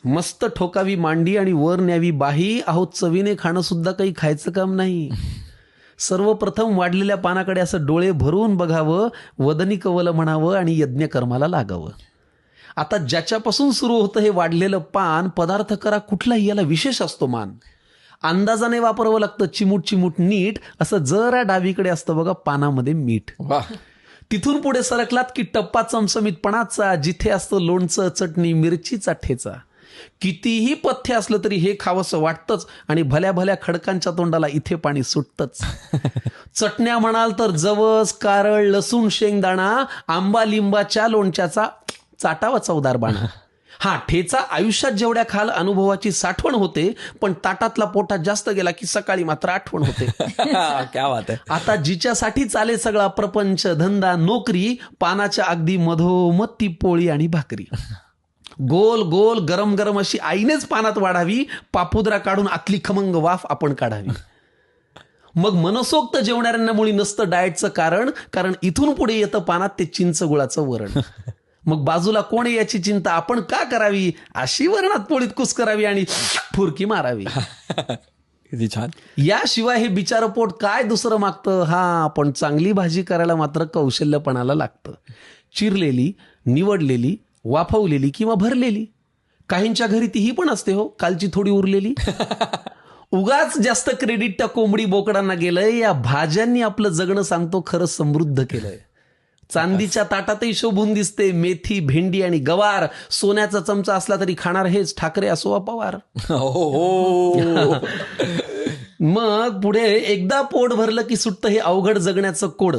मस्त ठोकावी मांडी आणि वर न्यावी बाही, अहो चवीने खाणं सुद्धा काही खायचं काम नाही. सर्वप्रथम वाढलेल्या पानाकडे असं डोळे भरून बघावं, वदनी कवल म्हणावं आणि यज्ञकर्माला लागावं. आता ज्याच्यापासून सुरू होतं हे वाढलेलं पान, पदार्थ करा कुठलाही, याला विशेष असतो मान. अंदाजाने वापरावं लागतं, चिमूट चिमूट नीट. असं जरा डावीकडे असतं बघा पानामध्ये मीठ. तिथून पुढे सरकलात की टप्पा चमचमीतपणाचा, जिथे असतं लोणचं, चटणी, मिरचीचा ठेचा. कितीही पथ्य असलं तरी हे खावंसं वाटतंच आणि भल्या भल्या खडकांच्या तोंडाला इथे पाणी सुटतंच. चटण्या म्हणाल तर जवस, कारळ, लसूण, शेंगदाणा, आंबा लिंबाच्या लोणच्याचा चाटावा चवदार बाणा. हा ठेचा आयुष्यात जेवढ्या खाल अनुभवाची साठवण होते, पण ताटातला पोटात जास्त गेला की सकाळी मात्र आठवण होते. क्या बात आहे. आता जिच्यासाठी चाले सगळा प्रपंच, धंदा, नोकरी, पानाच्या अगदी मधोमध ती पोळी आणि भाकरी. गोल गोल गरम गरम अशी आईनेच पानात वाढावी, पापुद्रा काढून आतली खमंग वाफ आपण काढावी. मग मनसोक्त जेवणाऱ्यांना मुळी नसतं डाएटचं कारण इथून पुढे येतं पानात ते चिंच गुळाचं वरण. मग बाजूला कोण आहे याची चिंता आपण का करावी, अशी वरणात पोळीत कुस करावी आणि फुरकी मारावी. किती छान. याशिवाय हे बिचारं पोट काय दुसरं मागतं. हा पण चांगली भाजी करायला मात्र कौशल्यपणाला लागतं. चिरलेली, निवडलेली, वाफवलेली किंवा भरलेली. काहींच्या घरी तीही पण असते हो, कालची थोडी उरलेली. उगाच जास्त क्रेडिट त्या कोंबडी बोकडांना गेलंय. या भाज्यांनी आपलं जगणं सांगतो खरं समृद्ध केलंय. चांदीच्या ताटातही शोभून दिसते मेथी, भेंडी आणि गवार. सोन्याचा चमचा असला तरी खाणार हेच, ठाकरे असो वा पवार. मग पुढे एकदा पोट भरलं की सुटतं हे अवघड जगण्याचं कोड.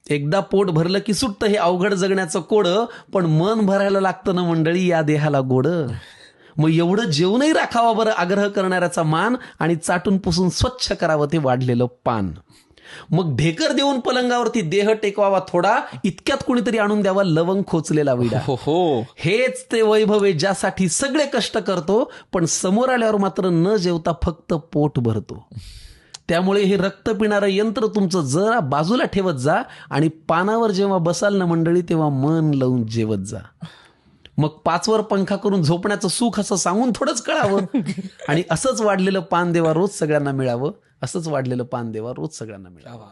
एकदा पोट भरलं की सुटतं हे अवघड जगण्याचं कोड. पण मन भरायला लागतं ना मंडळी या देहाला गोड. मग एवढं जेवणही राखावा बरं आग्रह करणाऱ्याचा मान, आणि चाटून पुसून स्वच्छ करावं ते वाढलेलं पान. मग ढेकर देऊन पलंगावरती देह टेकवावा थोडा, इतक्यात कुणीतरी आणून द्यावा लवंग खोचलेला विडा. हेच ते वैभव आहे ज्यासाठी सगळे कष्ट करतो, पण समोर आल्यावर मात्र न जेवता फक्त पोट भरतो. त्यामुळे हे रक्त पिणारं यंत्र तुमचं जरा बाजूला ठेवत जा आणि पानावर जेव्हा बसाल ना मंडळी तेव्हा मन लावून जेवत जा. मग 5 वर पंखा करून झोपण्याचं सुख असं सांगून थोडंच कळावं. आणि असंच वाढलेलं पान देवा रोज सगळ्यांना मिळावं. असंच वाढलेलं पान देवा रोज सगळ्यांना मिळावं.